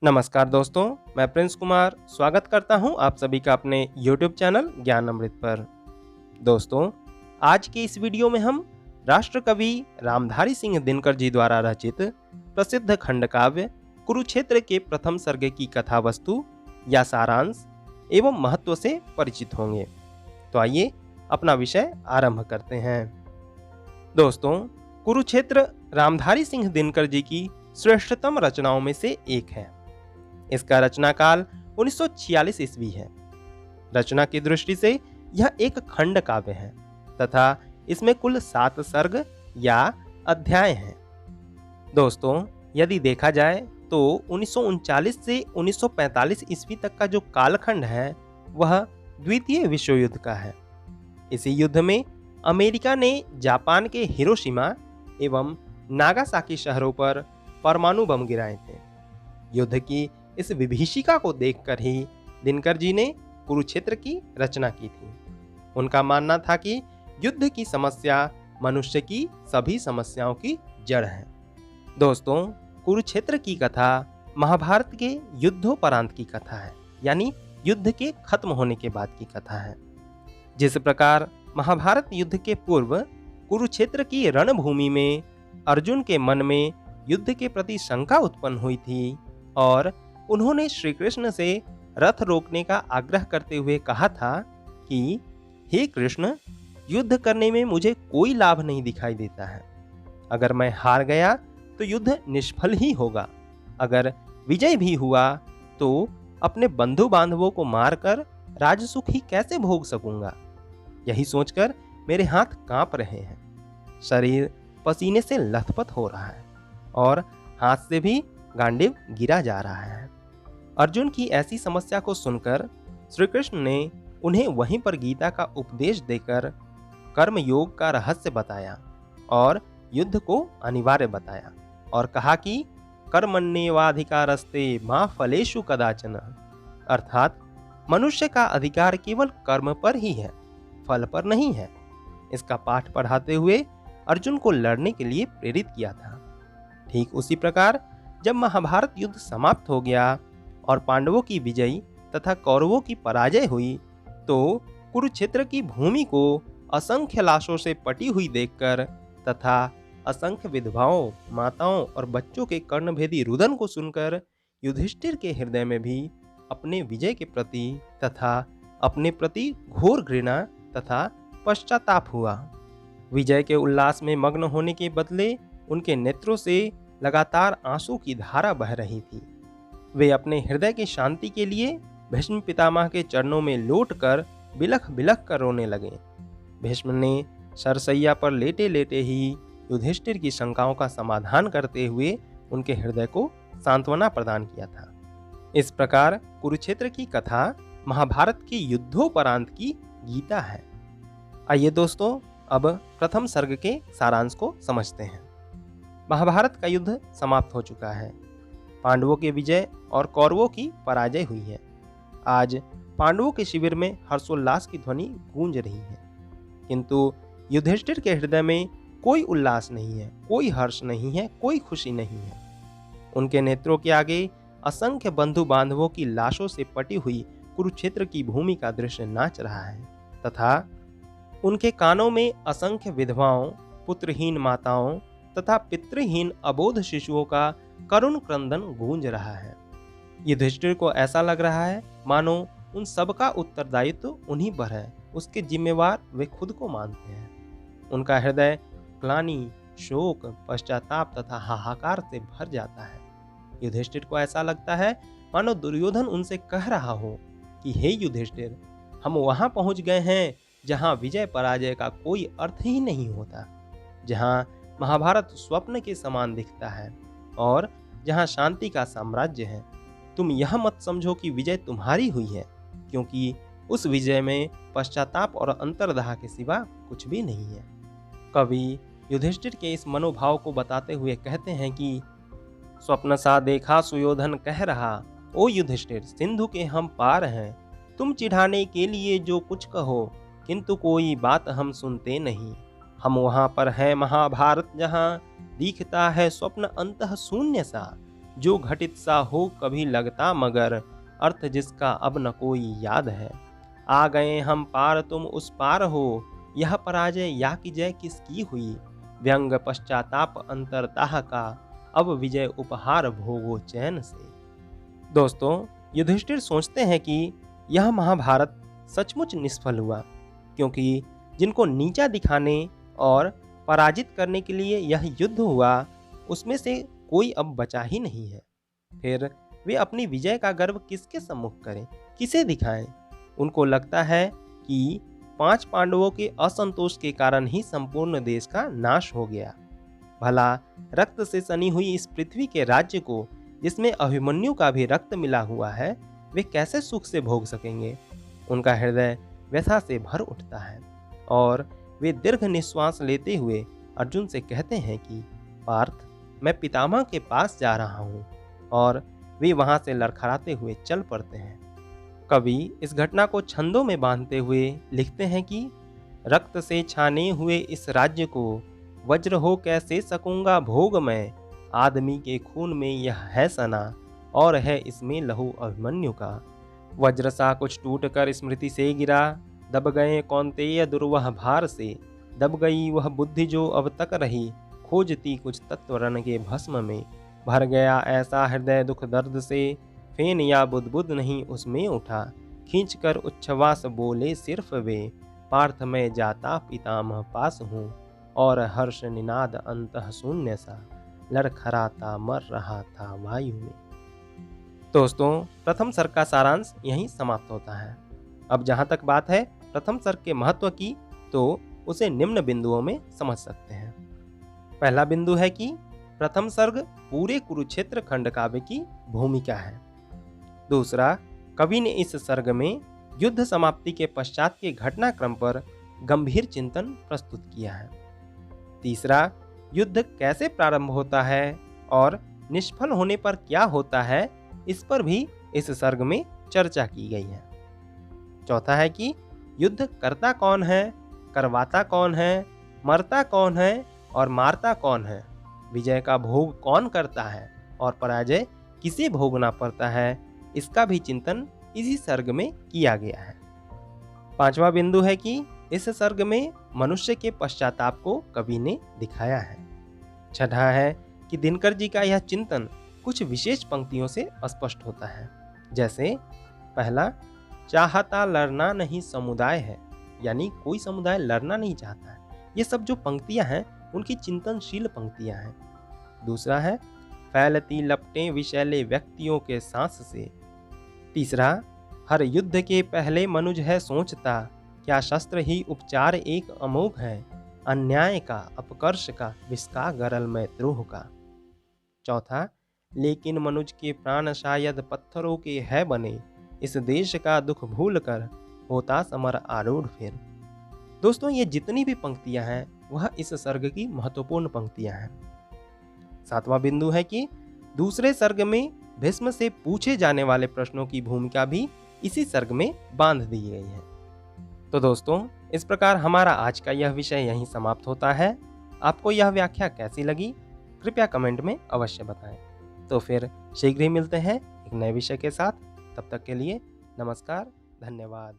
नमस्कार दोस्तों, मैं प्रिंस कुमार स्वागत करता हूं आप सभी का अपने YouTube चैनल ज्ञान अमृत पर। दोस्तों, आज के इस वीडियो में हम राष्ट्र कवि रामधारी सिंह दिनकर जी द्वारा रचित प्रसिद्ध खंड काव्य कुरुक्षेत्र के प्रथम सर्ग की कथा वस्तु या सारांश एवं महत्व से परिचित होंगे। तो आइए अपना विषय आरंभ करते हैं। दोस्तों, कुरुक्षेत्र रामधारी सिंह दिनकर जी की श्रेष्ठतम रचनाओं में से एक है। इसका रचना काल 1946 ईस्वी है। रचना की दृष्टि से यह एक खंड काव्य है तथा इसमें कुल 7 सर्ग या अध्याय हैं। दोस्तों, यदि देखा जाए तो 1939 से 1945 ईस्वी तक का जो कालखंड है वह द्वितीय विश्व युद्ध का है। इसी युद्ध में अमेरिका ने जापान के हिरोशिमा एवं नागासाकी शहरों पर परमाणु बम गिराए थे। युद्ध की इस विभीषिका को देखकर ही दिनकर जी ने कुरुक्षेत्र की रचना की थी। उनका मानना था कि युद्ध की समस्या मनुष्य की सभी समस्याओं की जड़ है। दोस्तों, कुरुक्षेत्र की कथा महाभारत के युद्धोपरांत की कथा है, यानी युद्ध के खत्म होने के बाद की कथा है। जिस प्रकार महाभारत युद्ध के पूर्व कुरुक्षेत्र की रणभूमि में अर्जुन के मन में युद्ध के प्रति शंका उत्पन्न हुई थी और उन्होंने श्री कृष्ण से रथ रोकने का आग्रह करते हुए कहा था कि हे कृष्ण, युद्ध करने में मुझे कोई लाभ नहीं दिखाई देता है। अगर मैं हार गया तो युद्ध निष्फल ही होगा। अगर विजय भी हुआ तो अपने बंधु बांधवों को मारकर राजसुख ही कैसे भोग सकूंगा। यही सोचकर मेरे हाथ कांप रहे हैं, शरीर पसीने से लथपथ हो रहा है और हाथ से भी गांडीव गिरा जा रहा है। अर्जुन की ऐसी समस्या को सुनकर श्री कृष्ण ने उन्हें वहीं पर गीता का उपदेश देकर कर्म योग का रहस्य बताया और युद्ध को अनिवार्य बताया और कहा कि कर्मण्येवाधिकारस्ते मा फलेषु कदाचन, अर्थात मनुष्य का अधिकार केवल कर्म पर ही है, फल पर नहीं है। इसका पाठ पढ़ाते हुए अर्जुन को लड़ने के लिए प्रेरित किया था। ठीक उसी प्रकार जब महाभारत युद्ध समाप्त हो गया और पांडवों की विजय तथा कौरवों की पराजय हुई तो कुरुक्षेत्र की भूमि को असंख्य लाशों से पटी हुई देखकर तथा असंख्य विधवाओं, माताओं और बच्चों के कर्णभेदी रुदन को सुनकर युधिष्ठिर के हृदय में भी अपने विजय के प्रति तथा अपने प्रति घोर घृणा तथा पश्चाताप हुआ। विजय के उल्लास में मग्न होने के बदले उनके नेत्रों से लगातार आंसू की धारा बह रही थी। वे अपने हृदय की शांति के लिए भीष्म पितामह के चरणों में लौटकर बिलख बिलख कर रोने लगे। भीष्म ने सरसैया पर लेटे लेटे ही युधिष्ठिर की शंकाओं का समाधान करते हुए उनके हृदय को सांत्वना प्रदान किया था। इस प्रकार कुरुक्षेत्र की कथा महाभारत के युद्धोपरांत की गीता है। आइए दोस्तों, अब प्रथम सर्ग के सारांश को समझते हैं। महाभारत का युद्ध समाप्त हो चुका है। पांडवों के विजय और कौरवों की पराजय हुई है। आज पांडवों के शिविर में हर्षोल्लास की ध्वनि गूंज रही है, किंतु युधिष्ठिर के हृदय में कोई उल्लास नहीं है, कोई हर्ष नहीं है, कोई खुशी नहीं है। उनके नेत्रों के आगे असंख्य बंधु बांधवों की लाशों से पटी हुई कुरुक्षेत्र की भूमि का दृश्य नाच रहा है तथा उनके कानों में असंख्य विधवाओं, पुत्रहीन माताओं तथा पितृहीन अबोध शिशुओं का करुण क्रंदन गूंज रहा है। युधिष्ठिर को ऐसा लग रहा है मानो उन सब का उत्तरदायित्व उन्हीं पर है, उसके जिम्मेवार वे खुद को मानते हैं। उनका हृदय ग्लानि, शोक, पश्चाताप तथा हाहाकार से भर जाता है। युधिष्ठिर को ऐसा लगता है मानो दुर्योधन उनसे कह रहा हो कि हे युधिष्ठिर, हम वहां पहुंच गए हैं जहां विजय पराजय का कोई अर्थ ही नहीं होता, जहां महाभारत स्वप्न के समान दिखता है और जहां शांति का साम्राज्य है। तुम यह मत समझो कि विजय तुम्हारी हुई है, क्योंकि उस विजय में पश्चाताप और अंतर्दाह के सिवा कुछ भी नहीं है। कवि युधिष्ठिर के इस मनोभाव को बताते हुए कहते हैं कि स्वप्न सा देखा सुयोधन कह रहा, ओ युधिष्ठिर, सिंधु के हम पार हैं। तुम चिढ़ाने के लिए जो कुछ कहो, किंतु कोई बात हम सुनते नहीं। हम वहां पर हैं महाभारत जहां दिखता है स्वप्न अंतः शून्य सा, जो घटित सा हो कभी लगता मगर, अर्थ जिसका अब न कोई याद है। आ गए हम पार तुम उस पार हो, यह पराजय या कि जय किसकी हुई। व्यंग पश्चाताप अंतरदाह का, अब विजय उपहार भोगो चैन से। दोस्तों, युधिष्ठिर सोचते हैं कि यह महाभारत सचमुच निष्फल हुआ, क्योंकि जिनको नीचा दिखाने और पराजित करने के लिए यह युद्ध हुआ, उसमें से कोई अब बचा ही नहीं है। फिर वे अपनी विजय का गर्व किसके सम्मुख करें, किसे दिखाएं? उनको लगता है कि 5 पांडवों के असंतोष के कारण ही संपूर्ण देश का नाश हो गया। भला रक्त से सनी हुई इस पृथ्वी के राज्य को, जिसमें अभिमन्यु का भी रक्त मिला हुआ है, वे कैसे सुख से भोग सकेंगे? उनका हृदय व्यथा से भर उठता है और वे दीर्घ निश्वास लेते हुए अर्जुन से कहते हैं कि पार्थ, मैं पितामह के पास जा रहा हूँ। और वे वहां से लड़खड़ाते हुए चल पड़ते हैं। कवि इस घटना को छंदों में बांधते हुए लिखते हैं कि रक्त से छाने हुए इस राज्य को, वज्र हो कैसे सकूंगा भोग मैं। आदमी के खून में यह है सना, और है इसमें लहू अभिमन्यु का। वज्र सा कुछ टूट कर स्मृति से गिरा, दब गए कौन्तेय दुर्वह भार से। दब गई वह बुद्धि जो अब तक रही, खोजती कुछ तत्व रण के भस्म में। भर गया ऐसा हृदय दुख दर्द से, फेन या बुदबुद नहीं उसमें उठा। खींच कर उच्छ्वास बोले सिर्फ वे, पार्थ में जाता पितामह पास हूँ। और हर्ष निनाद अंतः शून्य सा, लड़खड़ाता मर रहा था वायु में। दोस्तों, प्रथम सर्ग का सारांश यहीं समाप्त होता है। अब जहाँ तक बात है प्रथम सर्ग के महत्व की, तो उसे निम्न बिंदुओं में समझ सकते हैं। पहला बिंदु है कि प्रथम सर्ग पूरे कुरुक्षेत्र खंड काव्य की भूमिका है। दूसरा, कवि ने इस सर्ग में युद्ध समाप्ति के पश्चात के घटनाक्रम पर गंभीर चिंतन प्रस्तुत किया है। तीसरा, युद्ध कैसे प्रारंभ होता है और निष्फल होने पर क्या होता है, इस पर भी इस सर्ग में चर्चा की गई है। चौथा है कि युद्ध करता कौन है, करवाता कौन है, मरता कौन है और मारता कौन है। विजय का भोग कौन करता है और पराजय किसे भोगना पड़ता है, इसका भी चिंतन इसी सर्ग में किया गया है। पांचवा बिंदु है कि इस सर्ग में मनुष्य के पश्चाताप को कवि ने दिखाया है। छठा है कि दिनकर जी का यह चिंतन कुछ विशेष पंक्तियों से स्पष्ट होता है। जैसे पहला, चाहता लड़ना नहीं समुदाय है, यानी कोई समुदाय लड़ना नहीं चाहता है। ये सब जो पंक्तियां हैं उनकी चिंतनशील पंक्तियां हैं। दूसरा है, फैलती लपटें विषैले व्यक्तियों के सांस से। तीसरा, हर युद्ध के पहले मनुज है सोचता, क्या शस्त्र ही उपचार एक अमोघ है। अन्याय का, अपकर्ष का, विष का, गरल में द्रोह का। चौथा, लेकिन मनुज के प्राण शायद पत्थरों के है बने, इस देश का दुख भूल कर होता समर आरूढ़ फिर। दोस्तों, ये जितनी भी पंक्तियां हैं वह इस सर्ग की महत्वपूर्ण पंक्तियां हैं। सातवां बिंदु है कि दूसरे सर्ग में भीष्म से पूछे जाने वाले प्रश्नों की भूमिका भी इसी सर्ग में बांध दी गई है। तो दोस्तों, इस प्रकार हमारा आज का यह विषय यहीं समाप्त होता है। आपको यह व्याख्या कैसी लगी, कृपया कमेंट में अवश्य बताएं। तो फिर शीघ्र ही मिलते हैं एक नए विषय के साथ। तब तक के लिए नमस्कार, धन्यवाद।